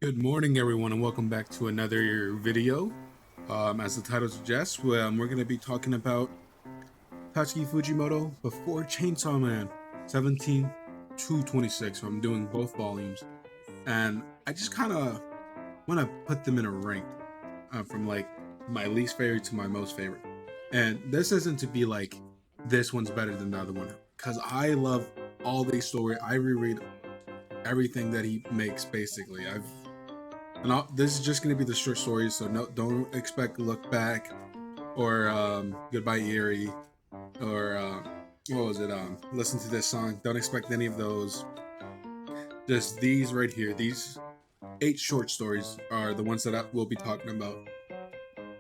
Good morning, everyone, and welcome back to another video. As the title suggests, we're going to be talking about Tatsuki Fujimoto before Chainsaw Man 17 to 26. So I'm doing both volumes, and I just kind of want to put them in a rank from like my least favorite to my most favorite. And this isn't to be like this one's better than the other one, because I love all these stories. I reread everything that he makes basically. This is just going to be the short stories, so don't expect Look Back or Goodbye Eerie or what was it? Listen to This Song. Don't expect any of those. Just these right here. These 8 short stories are the ones that I will be talking about.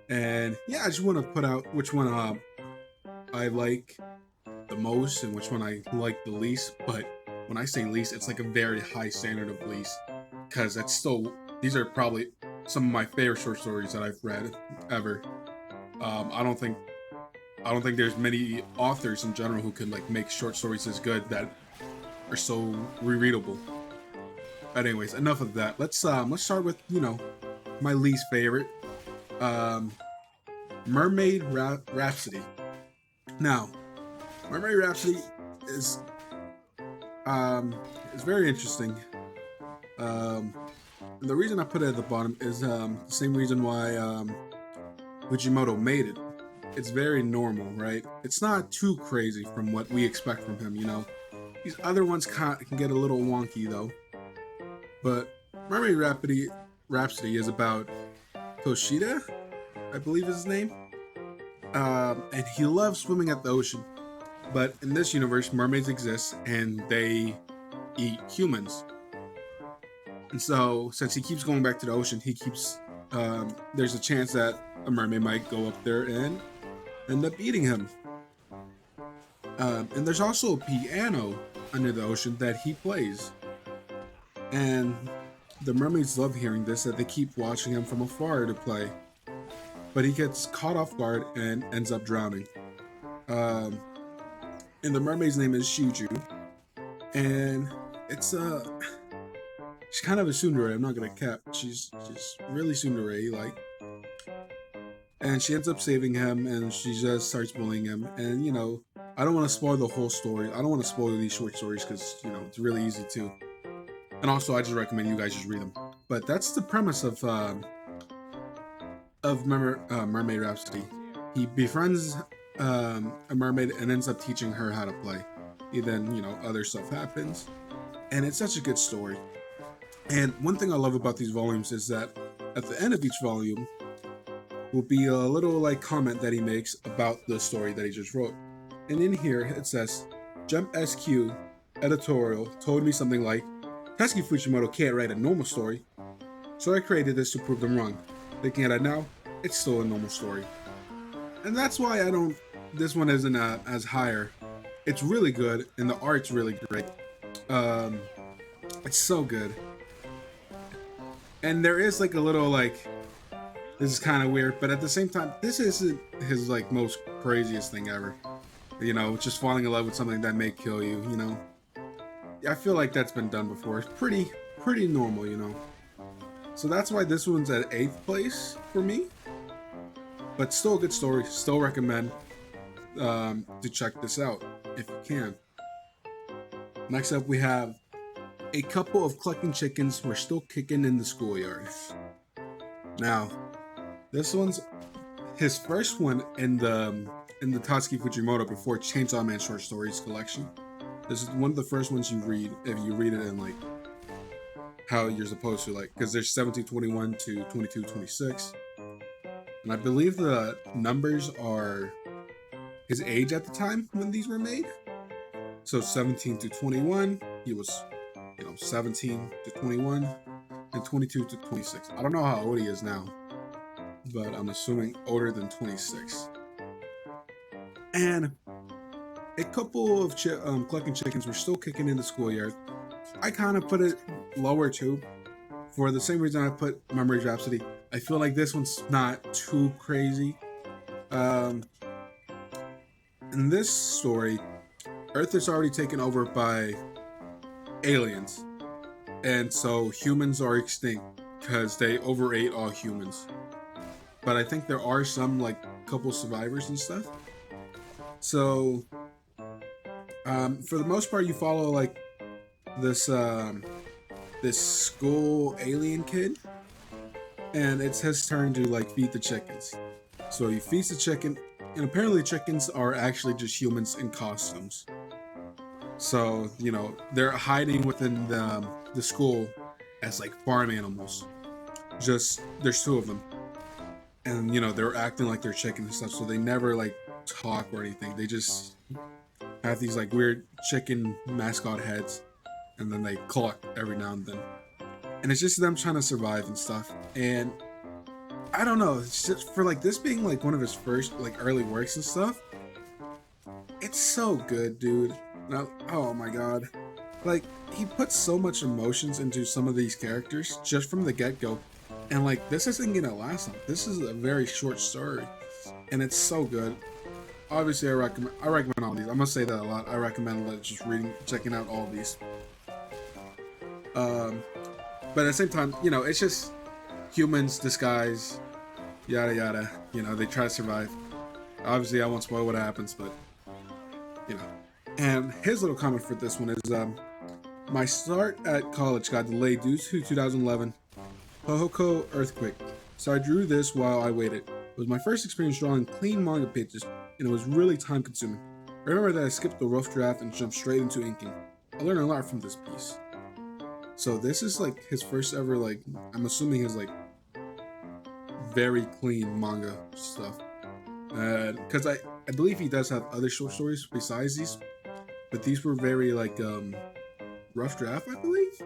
And yeah, I just want to put out which one I like the most and which one I like the least. But when I say least, it's like a very high standard of least, because these are probably some of my favorite short stories that I've read ever. I don't think there's many authors in general who can like make short stories as good that are so rereadable. But anyways, enough of that. Let's start with my least favorite, um, Mermaid Rhapsody. Now, Mermaid Rhapsody is very interesting. And the reason I put it at the bottom is the same reason why Fujimoto made it. It's very normal, right? It's not too crazy from what we expect from him, These other ones can get a little wonky, though. But Mermaid Rhapsody is about Toshida, I believe is his name. And he loves swimming at the ocean. But in this universe, mermaids exist, and they eat humans. And so, since he keeps going back to the ocean, there's a chance that a mermaid might go up there and end up eating him. And there's also a piano under the ocean that he plays. And the mermaids love hearing this, that they keep watching him from afar to play. But he gets caught off guard and ends up drowning. And the mermaid's name is Shuju. And she's kind of a tsundere, I'm not gonna cap. She's really tsundere, like. And she ends up saving him, and she just starts bullying him. And I don't want to spoil the whole story. I don't want to spoil these short stories because it's really easy to. And also, I just recommend you guys just read them. But that's the premise of Mermaid Rhapsody. He befriends a mermaid and ends up teaching her how to play. And then other stuff happens, and it's such a good story. And one thing I love about these volumes is that at the end of each volume will be a little like comment that he makes about the story that he just wrote. And in here it says, Jump SQ editorial told me something like, Tatsuki Fujimoto can't write a normal story, so I created this to prove them wrong. Looking at it now, it's still a normal story. And that's why this one isn't as higher. It's really good, and the art's really great. It's so good. And there is like a little like, this is kind of weird, but at the same time, this isn't his like most craziest thing ever. Just falling in love with something that may kill you, I feel like that's been done before. It's pretty normal, So that's why this one's at 8th place for me. But still a good story. Still recommend to check this out if you can. Next up, we have A Couple of Clucking Chickens Were Still Kicking in the Schoolyard. Now, this one's his first one in the Tatsuki Fujimoto before Chainsaw Man short stories collection. This is one of the first ones you read if you read it in like how you're supposed to, like, because there's 1721 to 2226, and I believe the numbers are his age at the time when these were made. So 17 to 21, he was 17 to 21, and 22 to 26. I don't know how old he is now, but I'm assuming older than 26. And a couple of clucking chickens were still kicking in the schoolyard. I kind of put it lower too, for the same reason I put Mermaid Rhapsody. I feel like this one's not too crazy. In this story, Earth is already taken over by aliens, and so humans are extinct because they overate all humans. But I think there are some like couple survivors and stuff. So for the most part, you follow like this this school alien kid, and it's his turn to like feed the chickens. So he feeds the chicken, and apparently chickens are actually just humans in costumes. So you know they're hiding within the school as like farm animals. Just there's two of them, and you know they're acting like they're chicken and stuff. So they never like talk or anything. They just have these like weird chicken mascot heads, and then they cluck every now and then. And it's just them trying to survive and stuff. And I don't know, it's just for like this being like one of his first like early works and stuff. It's so good, dude. Now, oh my god, like he puts so much emotions into some of these characters just from the get-go. And like this isn't gonna last long. This is a very short story, and it's so good. Obviously, I recommend all these. I'm gonna say that a lot. I recommend just checking out all these. But at the same time, you know, it's just humans disguise, yada yada. You know, they try to survive. Obviously, I won't spoil what happens, but you know. And his little comment for this one is, my start at college got delayed due to 2011 Hohoku earthquake, so I drew this while I waited. It was my first experience drawing clean manga pages, and it was really time consuming. I remember that I skipped the rough draft and jumped straight into inking. I learned a lot from this piece. So this is like his first ever, like, I'm assuming his like very clean manga stuff. Because I believe he does have other short stories besides these, but these were very like rough draft, I believe.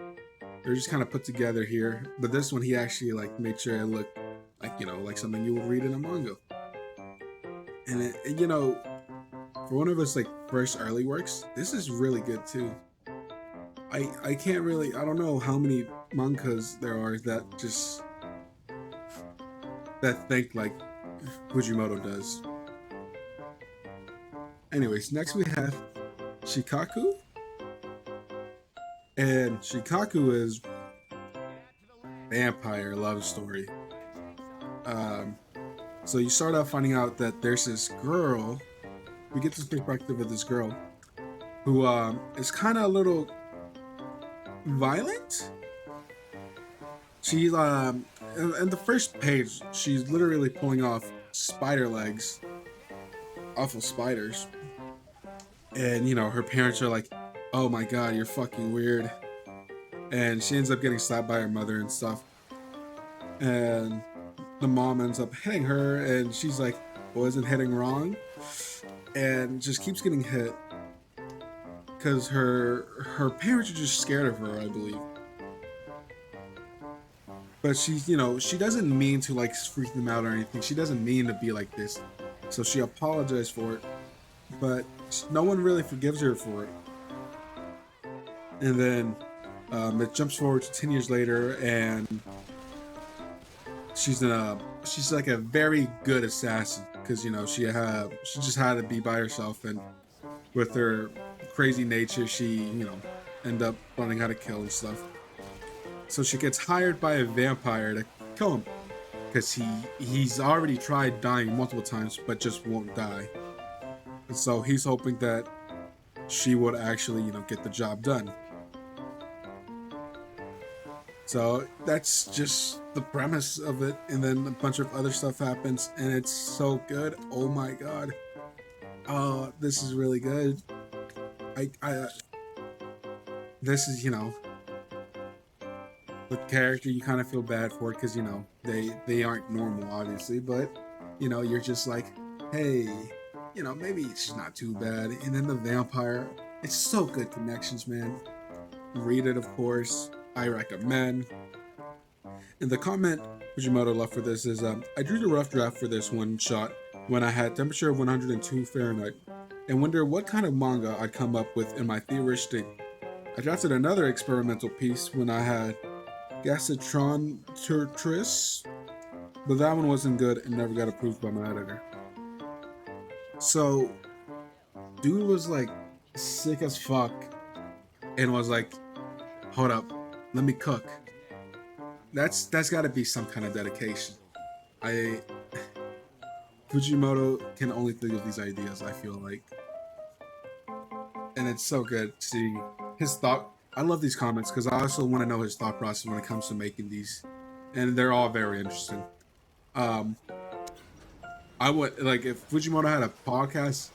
They're just kind of put together here, but this one he actually like made sure it looked like, you know, like something you would read in a manga. And it, you know, for one of his like first early works, this is really good too. I can't really, I don't know how many mangas there are that just that think like Fujimoto does. Anyways, next we have Shikaku. And Shikaku is vampire love story. So you start out finding out that there's this girl. We get this perspective of this girl who is kind of a little violent. She's in the first page, she's literally pulling off spider legs off of spiders, and you know her parents are like, "Oh my god, you're fucking weird," and she ends up getting slapped by her mother and stuff, and the mom ends up hitting her, and she's like, "Well, isn't hitting wrong?" and just keeps getting hit because her parents are just scared of her, I believe. But she's, you know, she doesn't mean to like freak them out or anything. She doesn't mean to be like this. So she apologized for it, but no one really forgives her for it. And then it jumps forward to 10 years later, and she's like a very good assassin because, you know, she just had to be by herself, and with her crazy nature, she, you know, end up learning how to kill and stuff. So she gets hired by a vampire to kill him because he's already tried dying multiple times but just won't die. And so he's hoping that she would actually, you know, get the job done. So that's just the premise of it, and then a bunch of other stuff happens, and it's so good. Oh my god. Oh, this is really good. This is, you know, the character you kind of feel bad for because, you know, they aren't normal, obviously, but, you know, you're just like, hey, you know, maybe she's not too bad. And then the vampire, it's so good connections, man. Read it, of course. I recommend. And the comment Fujimoto left for this is, I drew the rough draft for this one shot when I had temperature of 102 Fahrenheit and wonder what kind of manga I'd come up with in my feverish state. I drafted another experimental piece when I had Gasitron Turtris, but that one wasn't good and never got approved by my editor. So, dude was like sick as fuck and was like, hold up, let me cook. that's got to be some kind of dedication. I Fujimoto can only think of these ideas, I feel like, and it's so good seeing his thought. I love these comments because I also want to know his thought process when it comes to making these, and they're all very interesting. Um, I would like if Fujimoto had a podcast,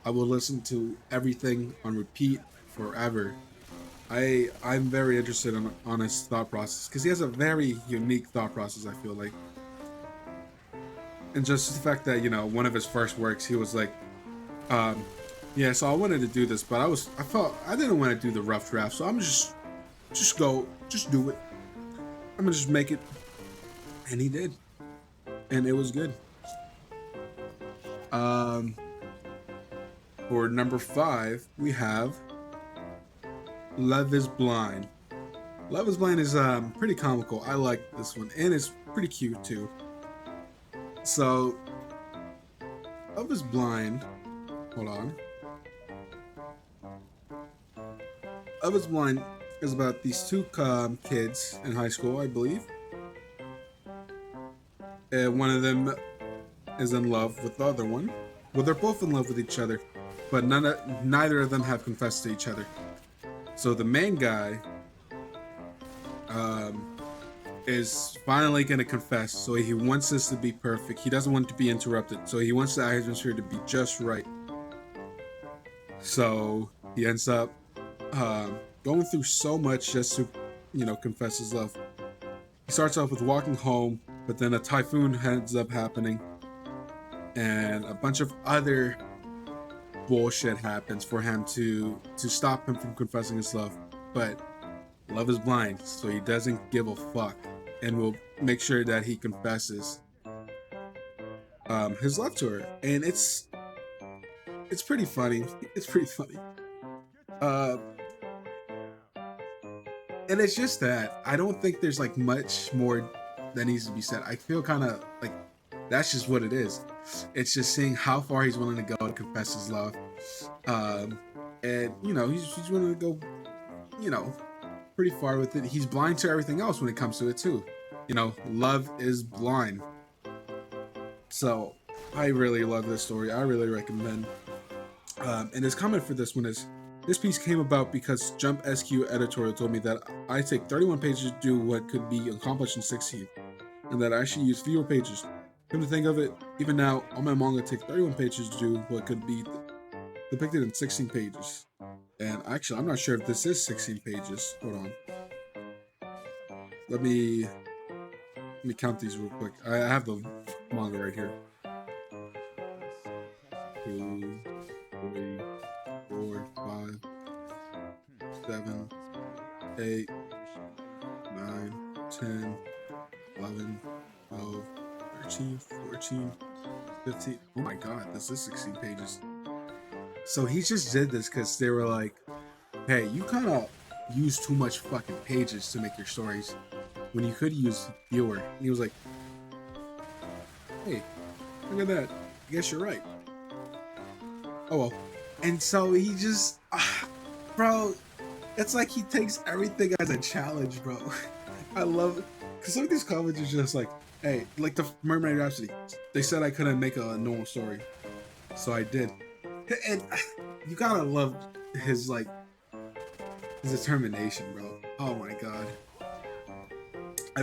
I would listen to everything on repeat forever. I'm very interested on his thought process because he has a very unique thought process. I feel like, and just the fact that one of his first works, he was like, um, yeah. So I wanted to do this, but I felt I didn't want to do the rough draft, so I'm just do it. I'm gonna just make it, and he did, and it was good. Um, for number 5, we have Love is Blind. Love is Blind is pretty comical. I like this one, and it's pretty cute too. So, Love is Blind. Hold on. Love is Blind is about these two kids in high school, I believe. And one of them is in love with the other one. Well, they're both in love with each other, but neither of them have confessed to each other. So the main guy is finally going to confess. So he wants this to be perfect. He doesn't want it to be interrupted. So he wants the atmosphere to be just right. So he ends up going through so much just to, confess his love. He starts off with walking home, but then a typhoon ends up happening. And a bunch of other bullshit happens for him to stop him from confessing his love. But love is blind, so he doesn't give a fuck, and will make sure that he confesses his love to her. And it's pretty funny. It's pretty funny. And it's just that I don't think there's like much more that needs to be said. I feel kind of like that's just what it is. It's just seeing how far he's willing to go to confess his love. And he's willing to go, pretty far with it. He's blind to everything else when it comes to it too. Love is blind. So I really love this story. I really recommend. And his comment for this one is, this piece came about because Jump SQ editorial told me that I take 31 pages to do what could be accomplished in 16, and that I should use fewer pages. Come to think of it, even now, all my manga take 31 pages to do what could be depicted in 16 pages. And actually, I'm not sure if this is 16 pages. Hold on. Let me count these real quick. I have the manga right here. 2, 3, 4, 5, 7, 8, 9, 10, 11, 12, 13, 14, 15. Oh my god, this is 16 pages. So he just did this because they were like, hey, you kind of use too much fucking pages to make your stories when you could use fewer. And he was like, hey, look at that. I guess you're right. Oh well. And so he just, bro, it's like he takes everything as a challenge, bro. I love it. Because some of these comments are just like, hey, like the Mermaid Rhapsody. They said I couldn't make a normal story. So I did. And you gotta love his determination, bro. Oh my god. I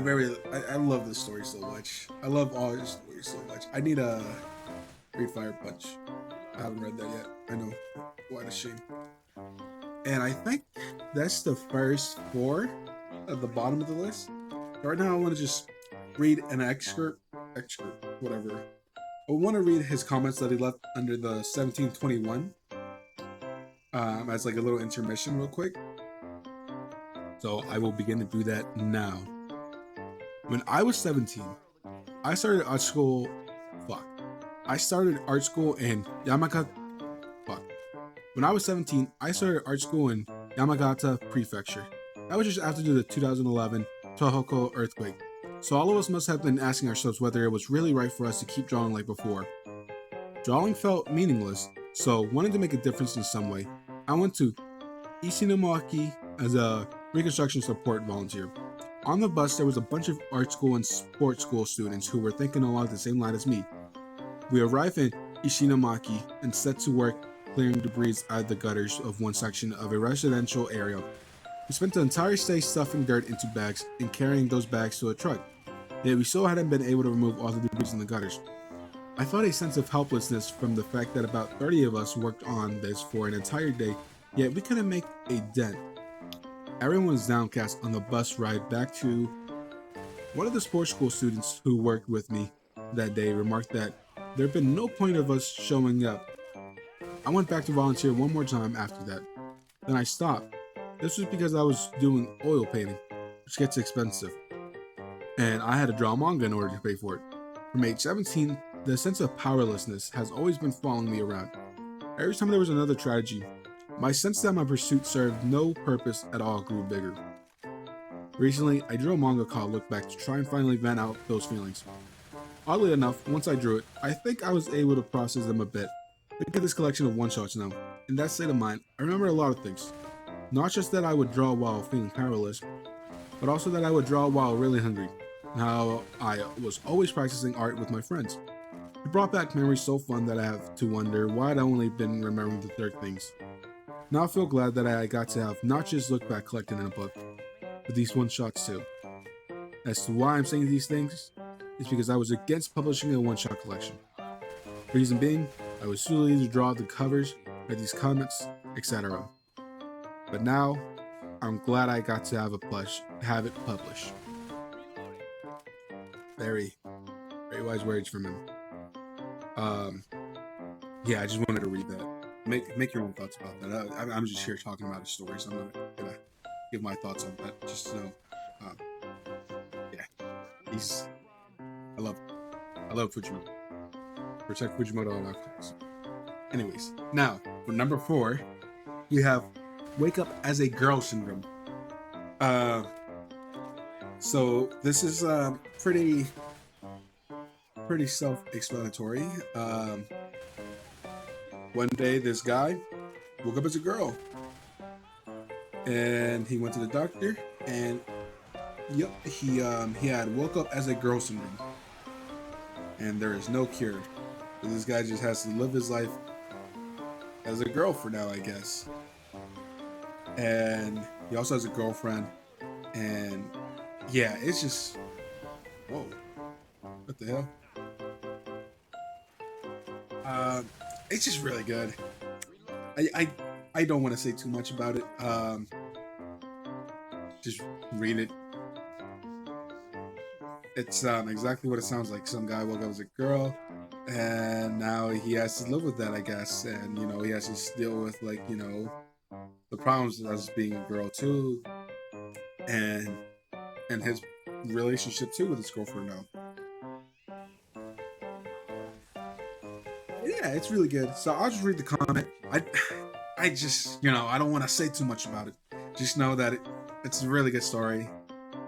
love this story so much. I love all his stories so much. I need a read Fire Punch. I haven't read that yet. I know. What a shame. And I think that's the first 4 at the bottom of the list. Right now I want to just read an excerpt, whatever. I want to read his comments that he left under the 1721 as like a little intermission real quick. So I will begin to do that now. When I was 17, I started art school. I started art school in Yamagata. When I was 17, I started art school in Yamagata Prefecture. That was just after the 2011 Tohoku earthquake. So all of us must have been asking ourselves whether it was really right for us to keep drawing like before. Drawing felt meaningless, so wanted to make a difference in some way. I went to Isinomaki as a reconstruction support volunteer. On the bus, there was a bunch of art school and sports school students who were thinking along the same line as me. We arrived in Ishinomaki and set to work clearing debris out of the gutters of one section of a residential area. We spent the entire day stuffing dirt into bags and carrying those bags to a truck, yet we still hadn't been able to remove all the debris in the gutters. I felt a sense of helplessness from the fact that about 30 of us worked on this for an entire day, yet we couldn't make a dent. Everyone was downcast on the bus ride back to. One of the sports school students who worked with me that day remarked that there had been no point of us showing up. I went back to volunteer one more time after that. Then I stopped. This was because I was doing oil painting, which gets expensive, and I had to draw manga in order to pay for it. From age 17, the sense of powerlessness has always been following me around. Every time there was another tragedy, my sense that my pursuit served no purpose at all grew bigger. Recently, I drew a manga called Look Back to try and finally vent out those feelings. Oddly enough, once I drew it, I think I was able to process them a bit. Look at this collection of one-shots now. In that state of mind, I remember a lot of things. Not just that I would draw while feeling powerless, but also that I would draw while really hungry, and how I was always practicing art with my friends. It brought back memories so fun that I have to wonder why I'd only been remembering the third things. Now I feel glad that I got to have not just Look Back collected in a book, but these one-shots too. As to why I'm saying these things, is because I was against publishing a one-shot collection. Reason being, I was too lazy to draw the covers, write these comments, etc. But now, I'm glad I got to have it published. Very, very wise words from him. Yeah, I just wanted to read that. Make your own thoughts about that. I'm just here talking about his story, so I'm not gonna give my thoughts on that. Just know, yeah, I love Fujimoto. Protect Fujimoto at all costs. Anyways, now for number 4, we have Wake Up as a Girl Syndrome. So this is pretty self-explanatory. One day, this guy woke up as a girl, and he went to the doctor, and yep, he had woke up as a girl syndrome, and there is no cure. So this guy just has to live his life as a girl for now, I guess. And he also has a girlfriend, and yeah, it's just, whoa, what the hell? It's just really good. I don't want to say too much about it. Just read it. It's exactly what it sounds like. Some guy woke up as a girl, and now he has to live with that, I guess. And he has to deal with the problems as being a girl too, and his relationship too with his girlfriend now. Yeah, it's really good. So I'll just read the comment. I just I don't want to say too much about it. Just know that it's a really good story,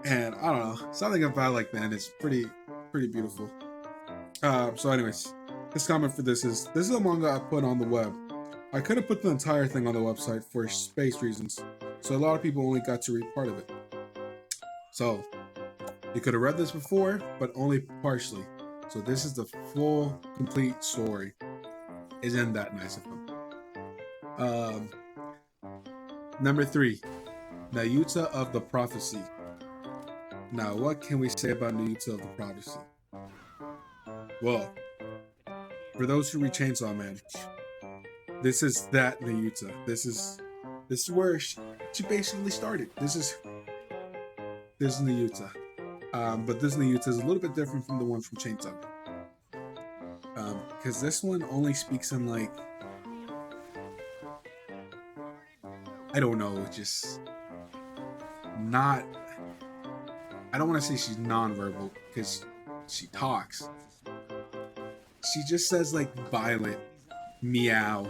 and I don't know, something about like the end is pretty beautiful. So anyways, this comment for this is a manga I put on the web. I could have put the entire thing on the website for space reasons, so a lot of people only got to read part of it. So you could have read this before, but only partially. So this is the full, complete story. Isn't that nice of him? Number 3, Nayuta of the Prophecy. Now, what can we say about Nayuta of the Prophecy? Well, for those who read Chainsaw Man, this is that Nayuta. This is where she basically started. This is Nayuta. But this Nayuta is a little bit different from the one from Chainsaw. Because this one only speaks in I don't know, just not. I don't want to say she's nonverbal because she talks. She just says violent, meow,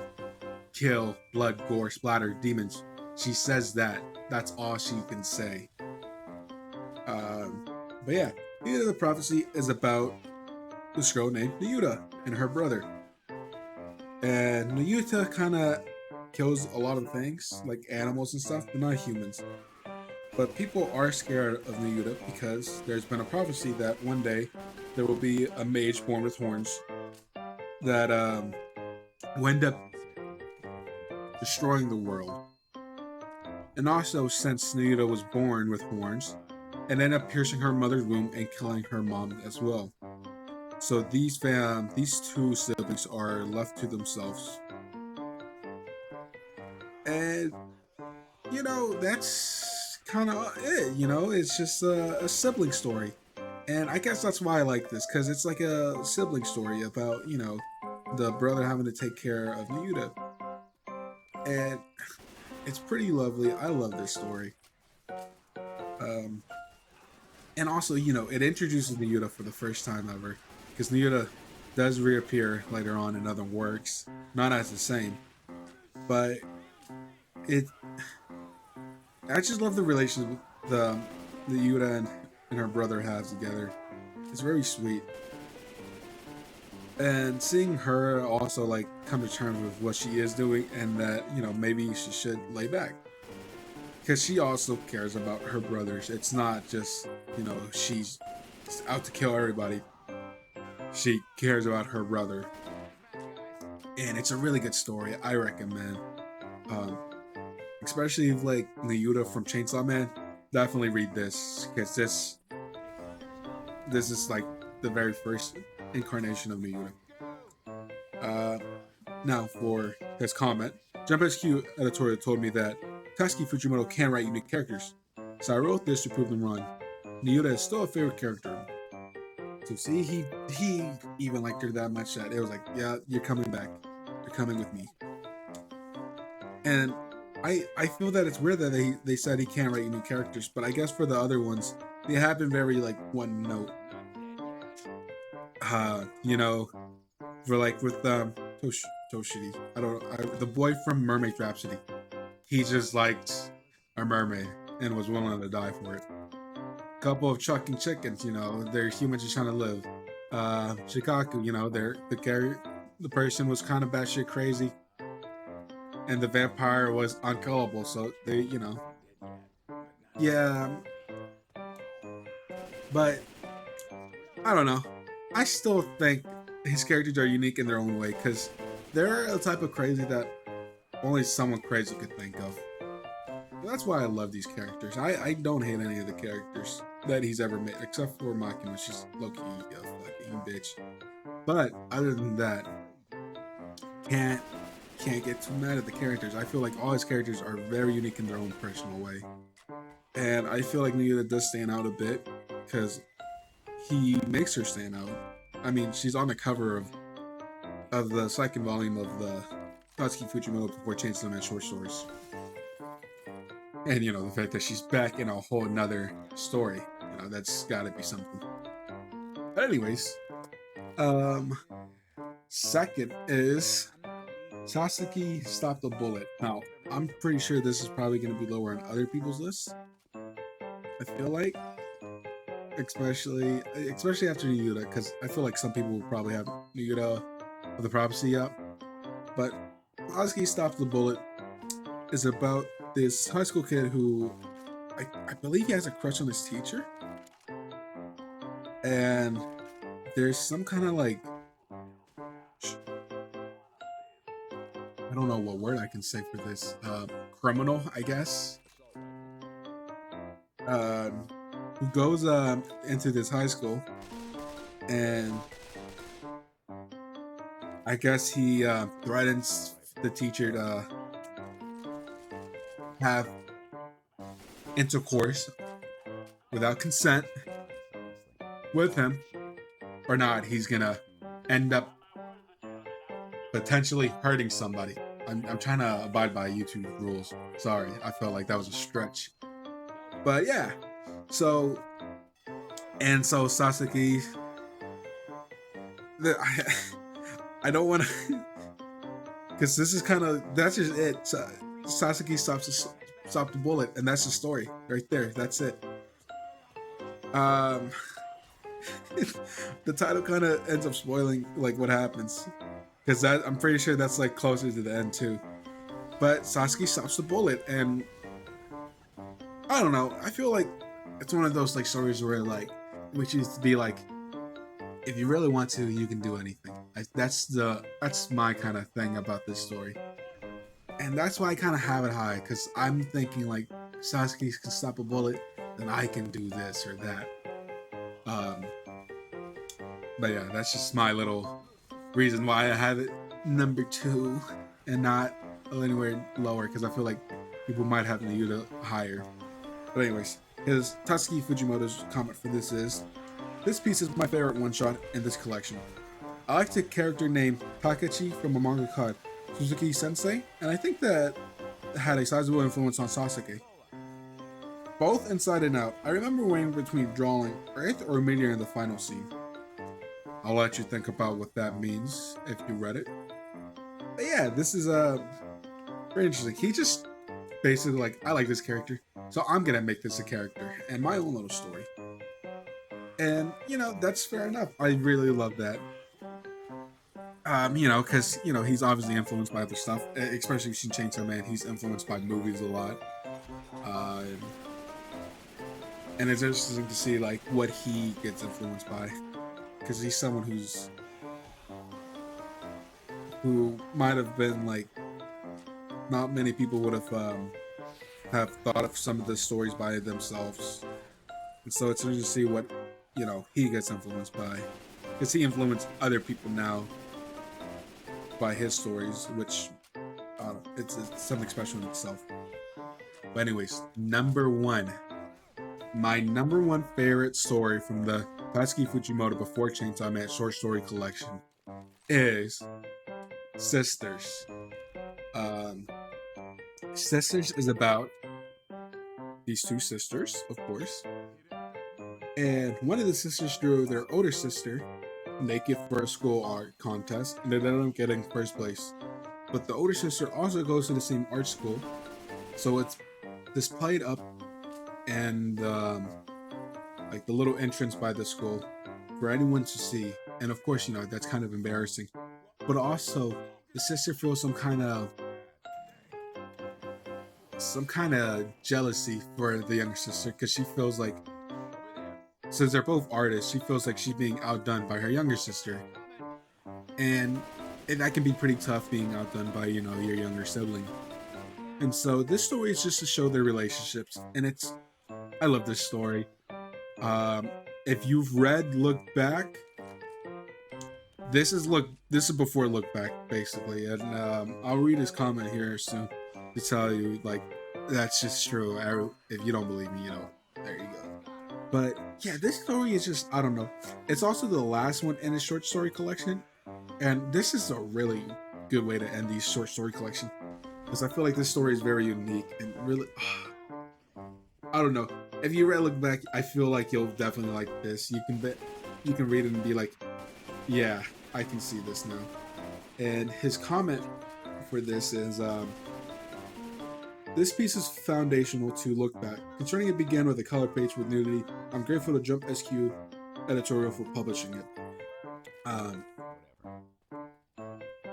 kill, blood, gore, splatter, demons. She says that. That's all she can say. But yeah, Nayuta of the Prophecy is about this girl named Nayuta and her brother. And Nayuta kind of kills a lot of things, like animals and stuff, but not humans. But people are scared of Nayuta because there's been a prophecy that one day there will be a mage born with horns that will end up destroying the world. And also, since Nayuta was born with horns, and ended up piercing her mother's womb and killing her mom as well. So these two siblings are left to themselves, and that's kind of it. It's just a sibling story, and I guess that's why I like this, because it's like a sibling story about the brother having to take care of Nayuta, and it's pretty lovely. I love this story. Um, and also, it introduces Nayuta for the first time ever, because Nayuta does reappear later on in other works, not as the same, but it. I just love the relationship the Nayuta and her brother has together. It's very sweet, and seeing her also like come to terms with what she is doing, and that maybe she should lay back, because she also cares about her brothers. It's not just she's out to kill everybody. She cares about her brother, and it's a really good story. I recommend, um, especially if like Nayuta from Chainsaw Man. Definitely read this, because this is like the very first incarnation of Nayuta. Uh, Now for his comment, Jump SQ editorial told me that Tatsuki Fujimoto can write unique characters, so I wrote this to prove them wrong. Nayuta is still a favorite character. So see, he even liked her that much that it was like, yeah, you're coming back, you're coming with me. And I feel that it's weird that they said he can't write unique characters, but I guess for the other ones, they have been very like one note. For like with Toshiri, the boy from Mermaid Rhapsody, he just liked a mermaid and was willing to die for it. Couple of chucking chickens, they're humans just trying to live. Shikaku, the person was kind of batshit crazy, and the vampire was unkillable. So they, yeah. But I don't know. I still think his characters are unique in their own way, because they're a type of crazy that only someone crazy could think of. That's why I love these characters. I don't hate any of the characters that he's ever made, except for Makima. She's low-key a fucking bitch. But other than that, can't get too mad at the characters. I feel like all his characters are very unique in their own personal way. And I feel like Nayuta does stand out a bit, because he makes her stand out. I mean, she's on the cover of the second volume of the Tatsuki Fujimoto Before Chainsaw Man short stories. And the fact that she's back in a whole nother story, that's gotta be something. But anyways, second is Sasaki Stopped the Bullet. Now, I'm pretty sure this is probably gonna be lower on other people's lists. I feel like, especially after Nayuta, because I feel like some people will probably have Nayuta with the prophecy up. But Sasaki Stopped the Bullet is about this high school kid who I believe he has a crush on his teacher, and there's some kind of like, I don't know what word I can say for this, criminal, I guess, who goes into this high school, and I guess he threatens the teacher to have intercourse without consent with him, or not, he's gonna end up potentially hurting somebody. I'm trying to abide by YouTube rules. Sorry, I felt like that was a stretch. But yeah, so Sasaki, I don't want to, because this is that's just it. Sasaki stops the bullet, and that's the story right there. That's it. The title kind of ends up spoiling like what happens, because I'm pretty sure that's like closer to the end too. But Sasaki stops the bullet, and I don't know. I feel like it's one of those like stories where like which used to be like if you really want to, you can do anything. That's my kind of thing about this story, and that's why I kind of have it high because I'm thinking like Sasuke can stop a bullet, then I can do this or that. Um, but yeah, that's just my little reason why I have it number 2 and not anywhere lower because I feel like people might have viewed it higher. But anyways, his Tatsuki Fujimoto's comment for this is, "This piece is my favorite one-shot in this collection. I like the character named Takechi from a manga called Suzuki Sensei, and I think that had a sizable influence on Sasuke. Both inside and out, I remember weighing between drawing Earth or meteor in the final scene. I'll let you think about what that means if you read it. But yeah, this is very interesting. He just basically like, I like this character, so I'm gonna make this a character and my own little story. And you know, that's fair enough. I really love that. You know, because you know he's obviously influenced by other stuff, especially in Chainsaw Man. He's influenced by movies a lot, um, and it's interesting to see like what he gets influenced by, because he's someone who might have been like not many people would have thought of some of the stories by themselves, and so it's interesting to see what you know he gets influenced by, because he influenced other people now by his stories, which it's something special in itself. But anyways, number 1, my number 1 favorite story from the Tatsuki Fujimoto Before Chainsaw Man short story collection is Sisters. Um, Sisters is about these 2 sisters, of course, and one of the sisters drew their older sister naked for a school art contest, and they ended up getting first place. But the older sister also goes to the same art school, so it's displayed up and like the little entrance by the school for anyone to see. And of course, you know that's kind of embarrassing, but also the sister feels some kind of jealousy for the younger sister because she feels like, since they're both artists, she feels like she's being outdone by her younger sister, and that can be pretty tough being outdone by you know your younger sibling. And so this story is just to show their relationships, and I love this story. Um, if you've read Look Back, this is before Look Back basically, and I'll read his comment here soon to tell you like that's just true. If you don't believe me, you know, there you go. But yeah, this story is just, I don't know. It's also the last one in his short story collection, and this is a really good way to end these short story collection because I feel like this story is very unique and really, I don't know. If you read Look Back, I feel like you'll definitely like this. You can read it and be like, yeah, I can see this now. And his comment for this is, "This piece is foundational to Look Back. Concerning it began with a color page with nudity. I'm grateful to Jump SQ editorial for publishing it."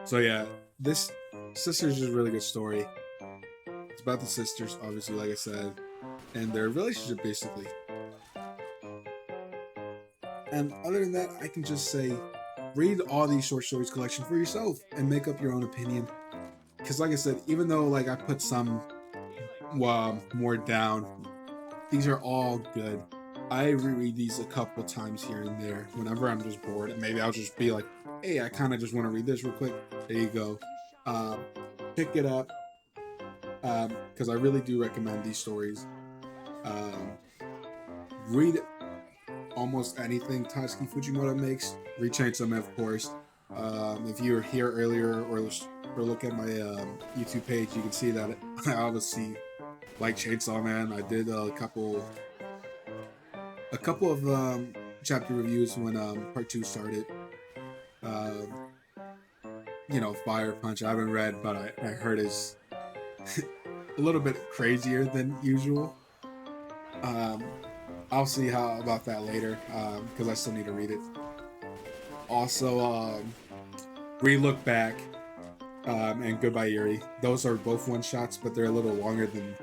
So yeah, this Sisters is a really good story. It's about the sisters, obviously, like I said, and their relationship basically. And other than that, I can just say, read all these short stories collection for yourself and make up your own opinion. Because like I said, even though like I put some more down, these are all good. I reread these a couple times here and there whenever I'm just bored, and maybe I'll just be like, hey, I kind of just want to read this real quick. There you go. Pick it up, because I really do recommend these stories. Read almost anything Tatsuki Fujimoto makes. Read Chainsaw Man, of course. If you were here earlier or look at my YouTube page, you can see that I obviously like Chainsaw Man. I did a couple of chapter reviews when part 2 started. You know, Fire Punch I haven't read, but I heard is a little bit crazier than usual. I'll see how about that later, because I still need to read it. Also, read Look Back and Goodbye Yuri. Those are both one-shots, but they're a little longer than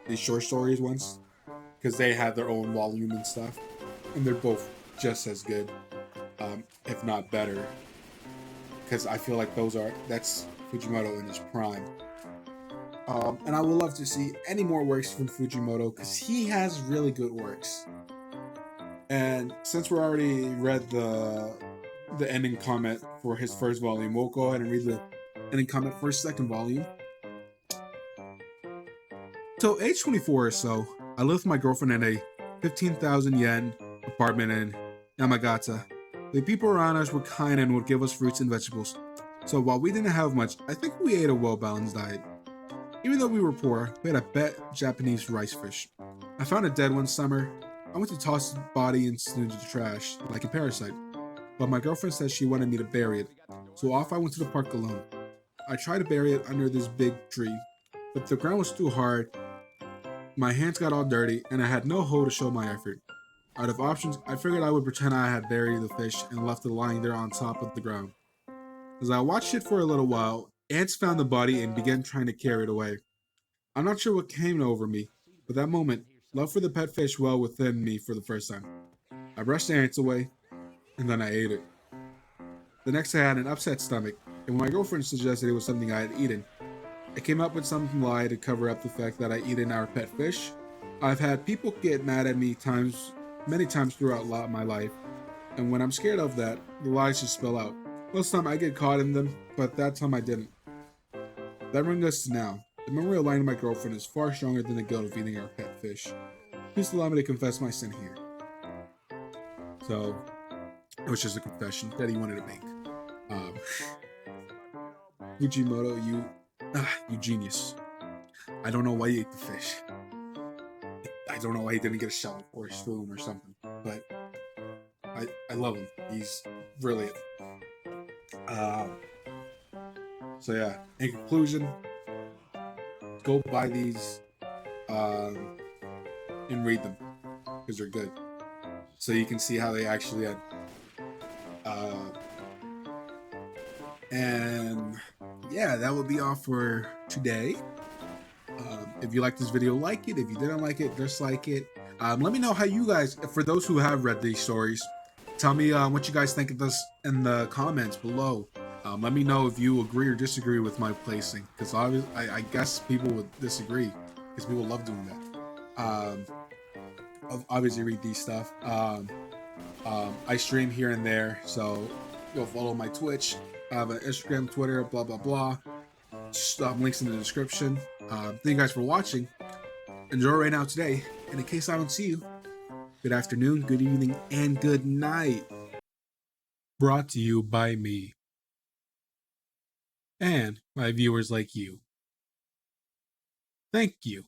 these short stories ones. because they have their own volume and stuff, and they're both just as good, if not better. Because I feel like that's Fujimoto in his prime. And I would love to see any more works from Fujimoto because he has really good works. And since we already read the ending comment for his first volume, we'll go ahead and read the ending comment for his second volume. So, age 24 or so, I lived with my girlfriend in a 15,000 yen apartment in Yamagata. The people around us were kind and would give us fruits and vegetables. So while we didn't have much, I think we ate a well-balanced diet. Even though we were poor, we had a pet Japanese rice fish. I found it dead one summer. I went to toss its body into the trash, like a parasite. But my girlfriend said she wanted me to bury it, so off I went to the park alone. I tried to bury it under this big tree, but the ground was too hard. My hands got all dirty, and I had no hoe to show my effort. Out of options, I figured I would pretend I had buried the fish and left it lying there on top of the ground. As I watched it for a little while, ants found the body and began trying to carry it away. I'm not sure what came over me, but that moment, love for the pet fish well within me for the first time. I brushed the ants away, and then I ate it. The next day I had an upset stomach, and when my girlfriend suggested it was something I had eaten, I came up with some lie to cover up the fact that I eaten our pet fish. I've had people get mad at me many times throughout my life, and when I'm scared of that, the lies just spill out. Most time I get caught in them, but that time I didn't. That brings us to now. The memory of lying to my girlfriend is far stronger than the guilt of eating our pet fish. Please allow me to confess my sin here. So, it was just a confession that he wanted to make. Fujimoto, you genius. I don't know why you ate the fish. I don't know why he didn't get a shell or a spoon or something, but I love him. He's brilliant. So yeah, in conclusion, go buy these and read them because they're good. So you can see how they actually had. And yeah, that would be all for today. If you like this video, like it. If you didn't like it, dislike it. Let me know how you guys, for those who have read these stories, tell me what you guys think of this in the comments below. Let me know if you agree or disagree with my placing, because I guess people would disagree, because people love doing that. Obviously read these stuff. I stream here and there, so go follow my Twitch. I have an Instagram, Twitter, blah blah blah. Links in the description. Thank you guys for watching. Enjoy right now today, and in case I don't see you, good afternoon, good evening, and good night. Brought to you by me and my viewers like you. Thank you.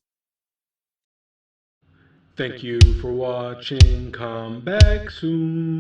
Thank you for watching. Come back soon.